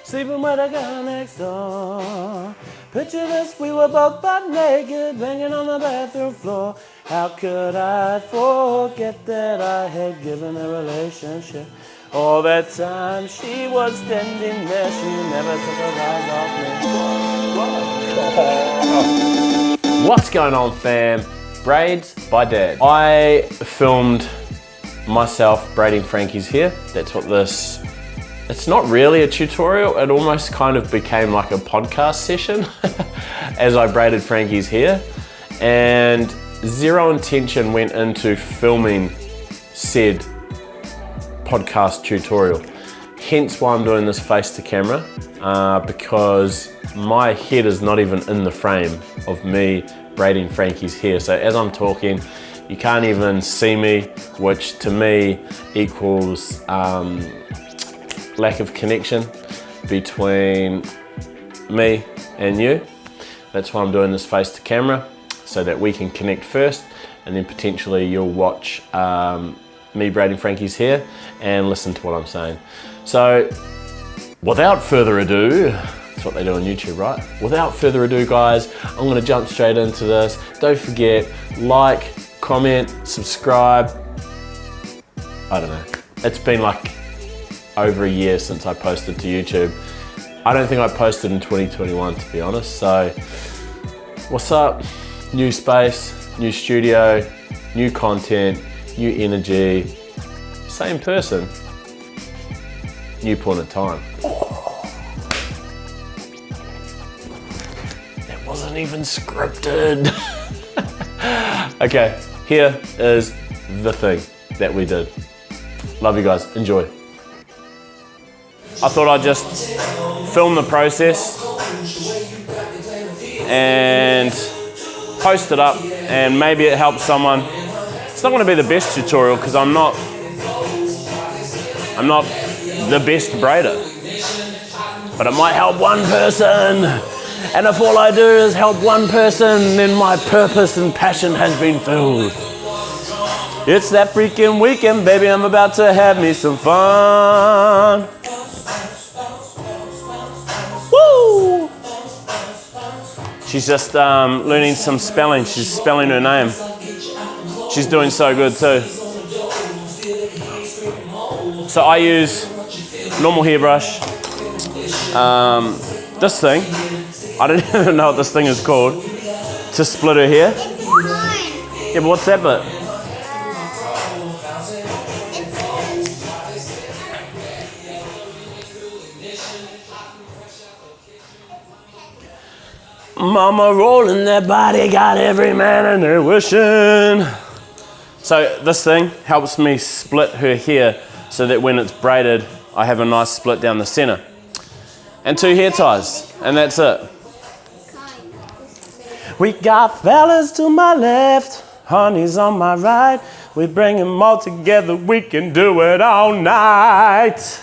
sleeping with a girl next door. Picture this, we were both butt naked, banging on the bathroom floor. How could I forget that I had given a relationship? All that time she was standing there, she never took her eyes off me. What's going on, fam? Braids by Dad. I filmed myself braiding Frankie's hair. That's what this, it's not really a tutorial, it almost kind of became like a podcast session as I braided Frankie's hair, and zero intention went into filming said podcast tutorial. Hence why I'm doing this face to camera, because my head is not even in the frame of me braiding Frankie's hair. So as I'm talking, you can't even see me, which to me equals lack of connection between me and you. That's why I'm doing this face to camera, so that we can connect first, and then potentially you'll watch me braiding Frankie's hair and listen to what I'm saying. So without further ado, that's what they do on YouTube, right? Without further ado, guys, I'm gonna jump straight into this. Don't forget, like, comment, subscribe. I don't know. It's been like over a year since I posted to YouTube. I don't think I posted in 2021, to be honest. So what's up? New space, new studio, new content, new energy, same person, new point of time. That wasn't even scripted. Okay, here is the thing that we did. Love you guys, enjoy. I thought I'd just film the process and post it up, and maybe it helps someone. It's not going to be the best tutorial because I'm not the best braider, but it might help one person. And if all I do is help one person, then my purpose and passion has been filled. It's that freaking weekend, baby, I'm about to have me some fun. Woo! She's just learning some spelling. She's spelling her name. She's doing so good too. So I use normal hairbrush. This thing, I don't even know what this thing is called, to split her hair. Yeah, but what's that bit? Mama rolling that body, got every man in there wishing. So this thing helps me split her hair so that when it's braided, I have a nice split down the center. And 2 hair ties, and that's it. We got fellas to my left, honeys on my right. We bring them all together, we can do it all night.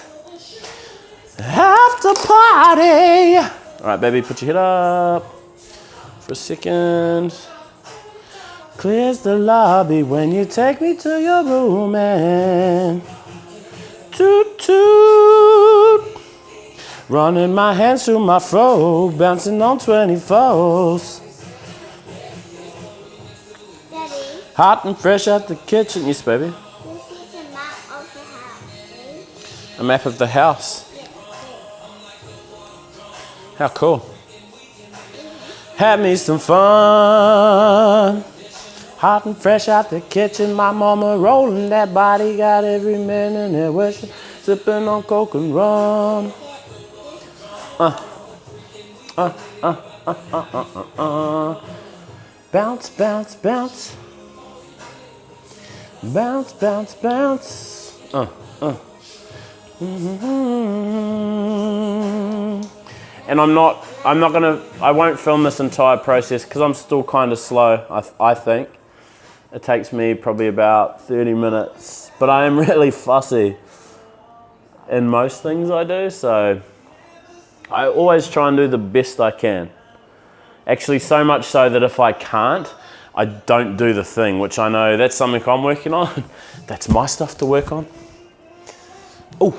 After party. All right, baby, put your head up for a second. Clears the lobby when you take me to your room and toot toot. Running my hands through my fro, bouncing on 24s. Daddy, Hot and fresh out the kitchen. Yes, baby. this is a map of the house, see? A map of the house. How cool. Have me some fun. Hot and fresh out the kitchen, my mama rolling that body, got every man in there wishing, sipping on coke and rum. Bounce, bounce, bounce. Bounce, bounce, bounce. And I won't film this entire process because I'm still kind of slow, I think. It takes me probably about 30 minutes, but I am really fussy in most things I do, so I always try and do the best I can. Actually, so much so that if I can't, I don't do the thing, which I know that's something I'm working on. That's my stuff to work on. Oh,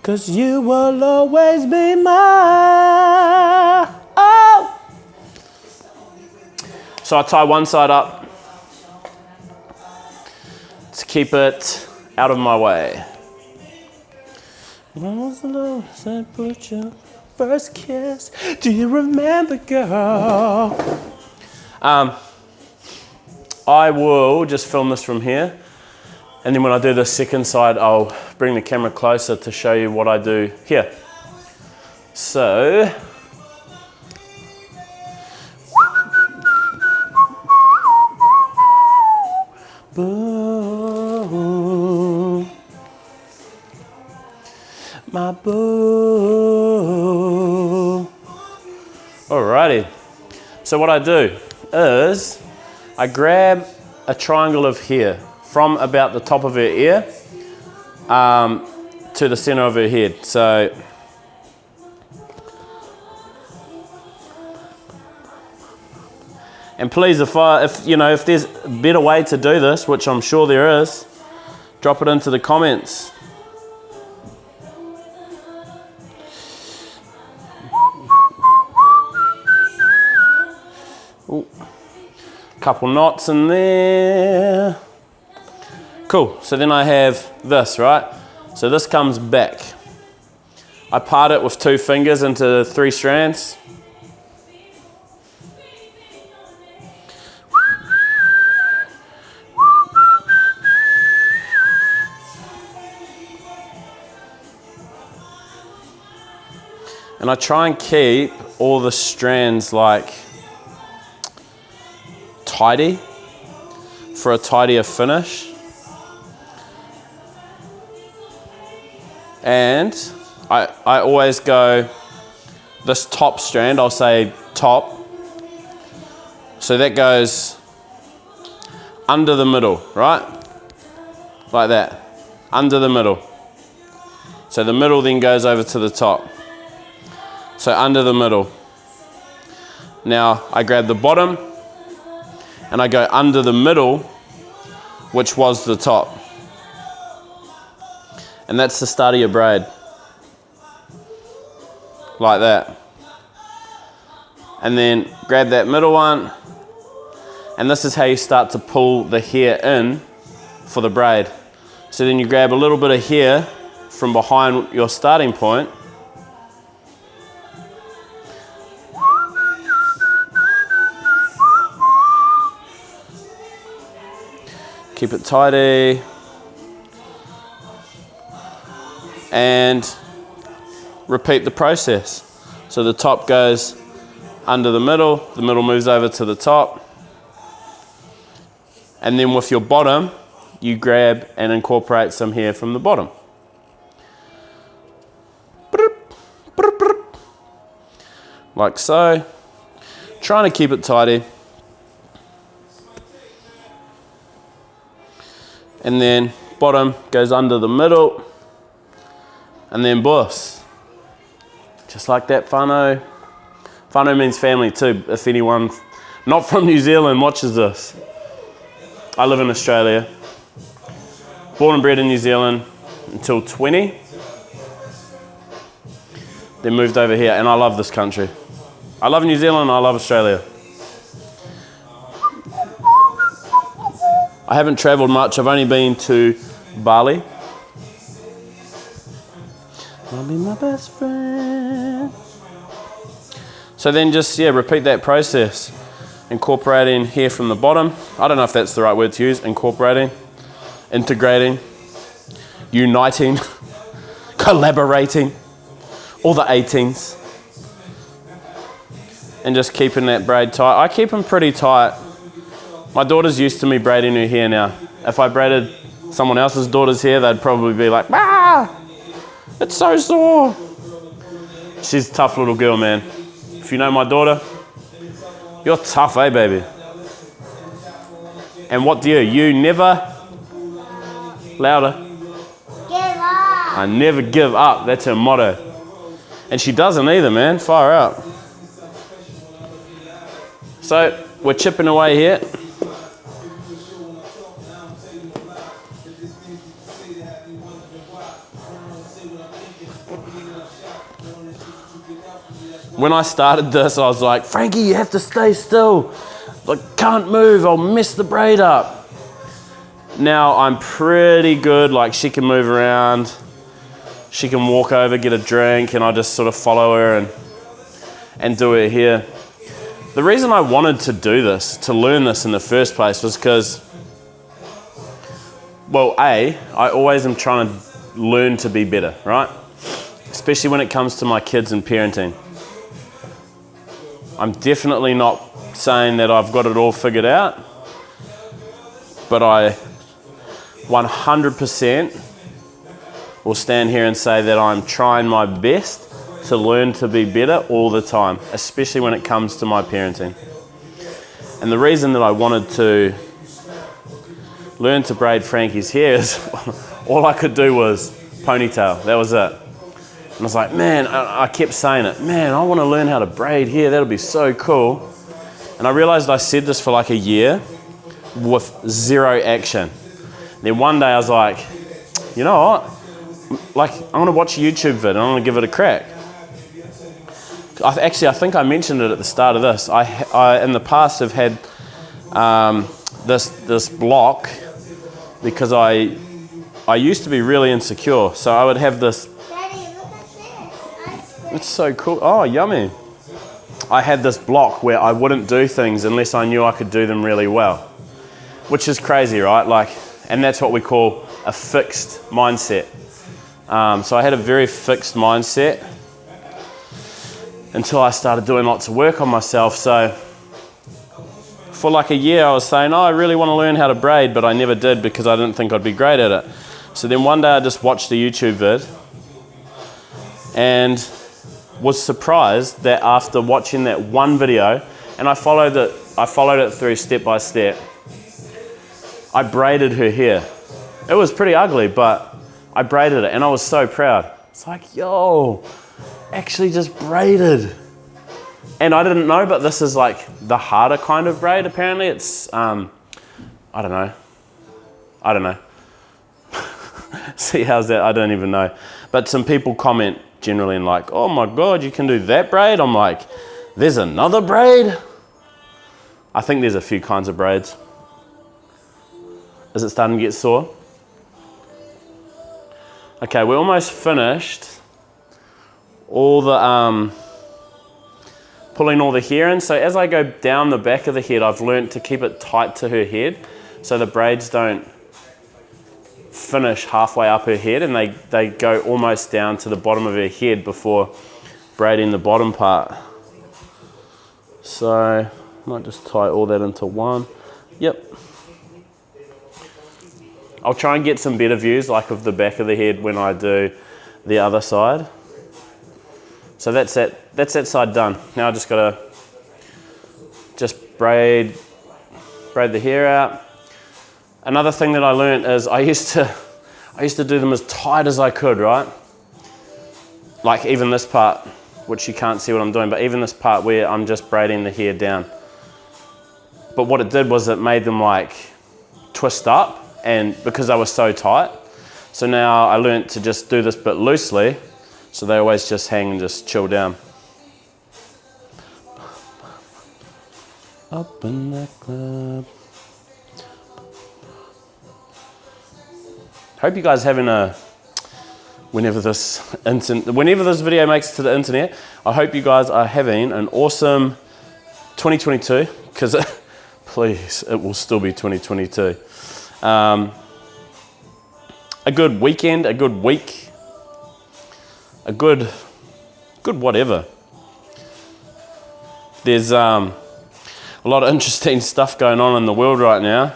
'cause you will always be mine. Oh. So I tie one side up to keep it out of my way. When was the last I put your first kiss? Do you remember, girl? I will just film this from here, and then when I do the second side, I'll bring the camera closer to show you what I do here. So, boo, my boo. Alrighty, so what I do is I grab a triangle of hair from about the top of her ear to the center of her head. So and please, if there's a better way to do this, which I'm sure there is, drop it into the comments. Ooh. Couple knots in there. Cool, so then I have this, right? So this comes back. I part it with 2 fingers into 3 strands. And I try and keep all the strands like tidy for a tidier finish. And I always go this top strand, I'll say top. So that goes under the middle, right? Like that, under the middle. So the middle then goes over to the top. So under the middle. Now I grab the bottom and I go under the middle, which was the top. And that's the start of your braid. Like that. And then grab that middle one, and this is how you start to pull the hair in for the braid. So then you grab a little bit of hair from behind your starting point, keep it tidy, and repeat the process. So the top goes under the middle moves over to the top, and then with your bottom, you grab and incorporate some hair from the bottom. Like so, trying to keep it tidy. And then bottom goes under the middle, and then boss. Just like that, whānau. Whānau means family too, if anyone not from New Zealand watches this. I live in Australia. Born and bred in New Zealand until 20. Then moved over here, and I love this country. I love New Zealand, I love Australia. I haven't traveled much, I've only been to Bali. I'll be my best friend. So then just, repeat that process. Incorporating hair from the bottom. I don't know if that's the right word to use. Incorporating, integrating, uniting, collaborating, all the 18s. And just keeping that braid tight. I keep them pretty tight. My daughter's used to me braiding her hair now. If I braided someone else's daughter's hair, they'd probably be like, ah, it's so sore. She's a tough little girl, man. If you know my daughter, you're tough, eh, baby? And what do you never, louder. Give up. I never give up, that's her motto. And she doesn't either, man, far out. So, we're chipping away here. when I started this, I was like, Frankie, you have to stay still. Like, can't move, I'll mess the braid up. Now I'm pretty good, like she can move around, she can walk over, get a drink, and I just sort of follow her and do her hair. The reason I wanted to do this, to learn this in the first place, was because, well, I always am trying to learn to be better, right? Especially when it comes to my kids and parenting. I'm definitely not saying that I've got it all figured out, but I 100% will stand here and say that I'm trying my best to learn to be better all the time, especially when it comes to my parenting. And the reason that I wanted to learn to braid Frankie's hair is all I could do was ponytail. That was it. And I was like, man, I kept saying it, man, I want to learn how to braid hair. That'll be so cool. And I realized I said this for like a year with zero action. Then one day I was like, you know what? Like, I'm going to watch a YouTube vid and I'm going to give it a crack. I think I mentioned it at the start of this. I in the past have had this block because I used to be really insecure. So I would have this. Daddy, look at this. It's so cool. Oh, yummy. I had this block where I wouldn't do things unless I knew I could do them really well, which is crazy, right? Like, and that's what we call a fixed mindset. So I had a very fixed mindset until I started doing lots of work on myself. So for like a year I was saying, oh, I really want to learn how to braid, but I never did because I didn't think I'd be great at it. So then one day I just watched a YouTube vid and was surprised that after watching that one video, and I followed it through step by step, I braided her hair. It was pretty ugly, but I braided it and I was so proud. It's like, yo, actually just braided. And I didn't know, but this is like the harder kind of braid apparently. It's, I don't know. See, how's that? I don't even know. But some people comment generally and like, oh my God, you can do that braid? I'm like, there's another braid? I think there's a few kinds of braids. Is it starting to get sore? Okay, we're almost finished. All the, pulling all the hair in. So as I go down the back of the head, I've learnt to keep it tight to her head so the braids don't finish halfway up her head and they go almost down to the bottom of her head before braiding the bottom part. So I might just tie all that into one. Yep. I'll try and get some better views like of the back of the head when I do the other side. So that's that side done. Now I just gotta braid the hair out. Another thing that I learned is I used to do them as tight as I could, right? Like even this part, which you can't see what I'm doing, but even this part where I'm just braiding the hair down. But what it did was it made them like twist up, and because they were so tight. So now I learned to just do this bit loosely, so they always just hang and just chill down. Up in the club. Hope you guys having a, whenever this video makes it to the internet, I hope you guys are having an awesome 2022, because please, it will still be 2022. A good weekend, a good week, a good whatever. There's a lot of interesting stuff going on in the world right now.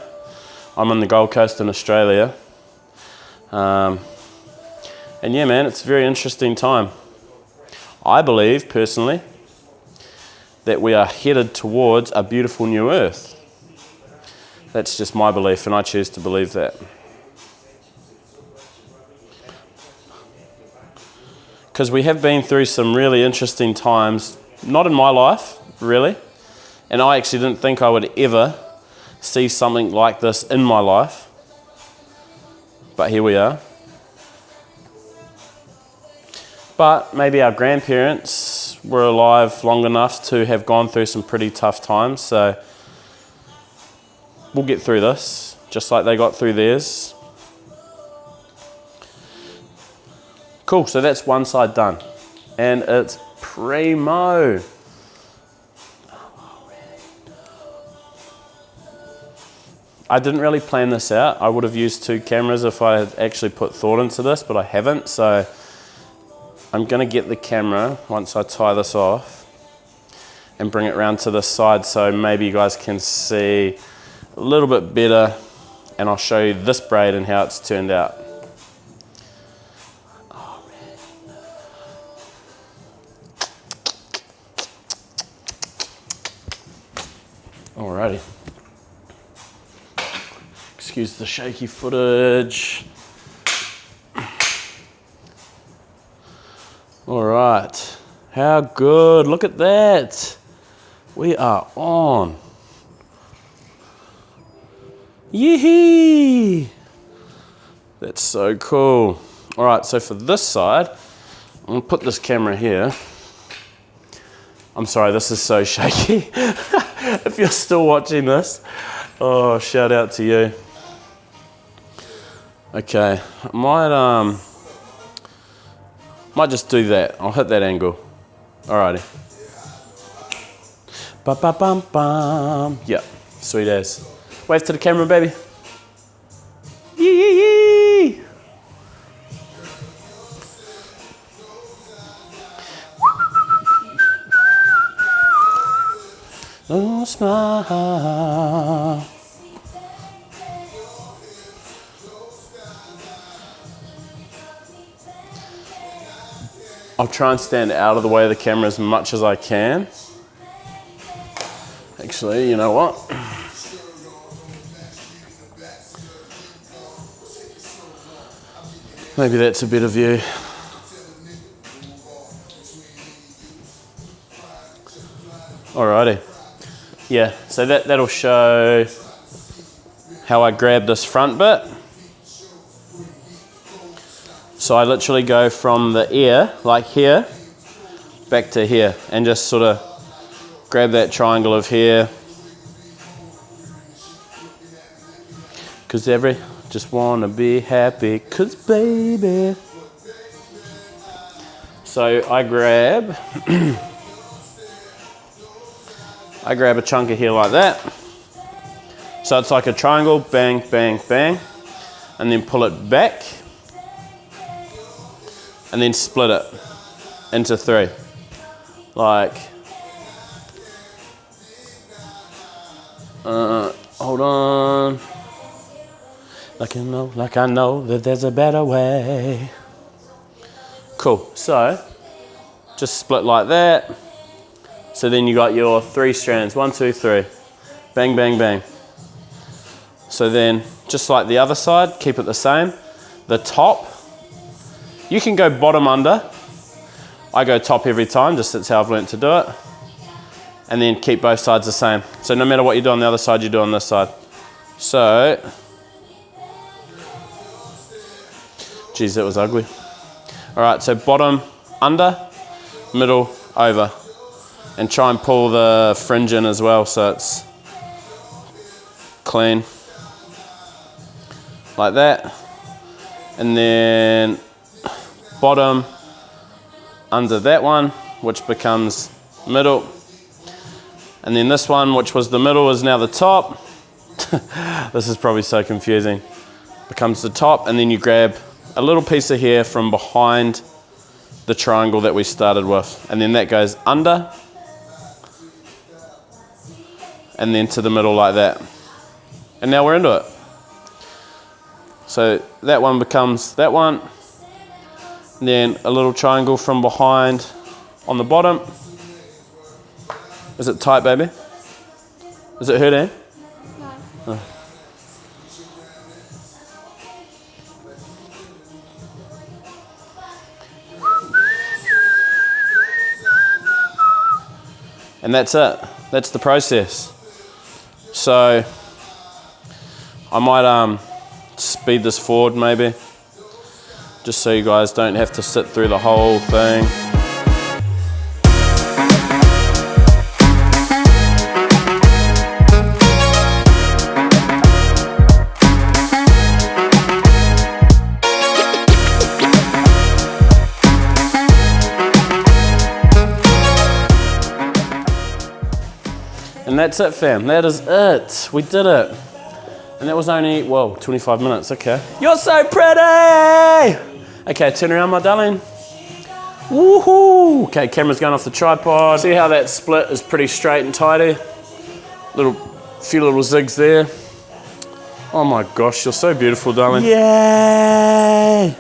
I'm on the Gold Coast in Australia. And yeah, man, it's a very interesting time. I believe, personally, that we are headed towards a beautiful new earth. That's just my belief, and I choose to believe that. Because we have been through some really interesting times, not in my life, really, and I actually didn't think I would ever see something like this in my life, but here we are. But maybe our grandparents were alive long enough to have gone through some pretty tough times, so we'll get through this, just like they got through theirs. Cool, so that's one side done. And it's primo. I didn't really plan this out. I would have used 2 cameras if I had actually put thought into this, but I haven't. So I'm gonna get the camera once I tie this off and bring it around to this side so maybe you guys can see a little bit better, and I'll show you this braid and how it's turned out. Alrighty. Excuse the shaky footage. All right, how good, look at that. We are on. Yee-hee. That's so cool. All right, so for this side, I'm gonna put this camera here. I'm sorry, this is so shaky. If you're still watching this, oh, shout out to you. Okay, I might just do that. I'll hit that angle. Alrighty. Ba-ba-bum-bum. Yep, sweet as. Wave to the camera, baby. Yee-yee-yee. Oh, smile. I'll try and stand out of the way of the camera as much as I can. Actually, you know what? Maybe that's a better view. Alrighty. Yeah, so that'll show how I grab this front bit. So I literally go from the ear, like here, back to here, and just sort of grab that triangle of here. Cause just wanna be happy, cause baby. So I grab a chunk of here like that. So it's like a triangle, bang, bang, bang, and then pull it back, and then split it into 3. Like, hold on. Like I know that there's a better way. Cool, so just split like that. So then you got your 3 strands, 1, 2, 3, bang, bang, bang. So then, just like the other side, keep it the same. The top, you can go bottom under. I go top every time, just that's how I've learnt to do it. And then keep both sides the same. So no matter what you do on the other side, you do on this side. So, geez, that was ugly. All right, so bottom under, middle over. And try and pull the fringe in as well so it's clean. Like that. And then bottom under that one, which becomes middle. And then this one, which was the middle, is now the top. This is probably so confusing. Becomes the top, and then you grab a little piece of hair from behind the triangle that we started with. And then that goes under, and then to the middle like that. And now we're into it. So that one becomes that one. And then a little triangle from behind on the bottom. Is it tight, baby? Is it hurting? No. Oh. And that's it. That's the process. So I might speed this forward maybe, just so you guys don't have to sit through the whole thing. And that's it, fam. That is it. We did it. And that was only, well, 25 minutes, okay. You're so pretty! Okay, turn around, my darling. Woohoo! Okay, camera's going off the tripod. See how that split is pretty straight and tidy? Few little zigs there. Oh my gosh, you're so beautiful, darling. Yay!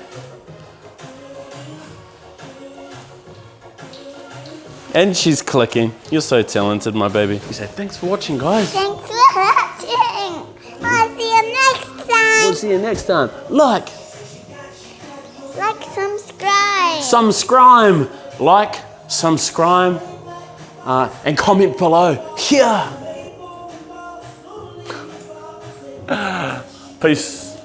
And she's clicking. You're so talented, my baby. You say, thanks for watching, guys. Thanks for watching. I'll see you next time. We'll see you next time. Like, subscribe. Subscribe, and comment below. Here. Peace.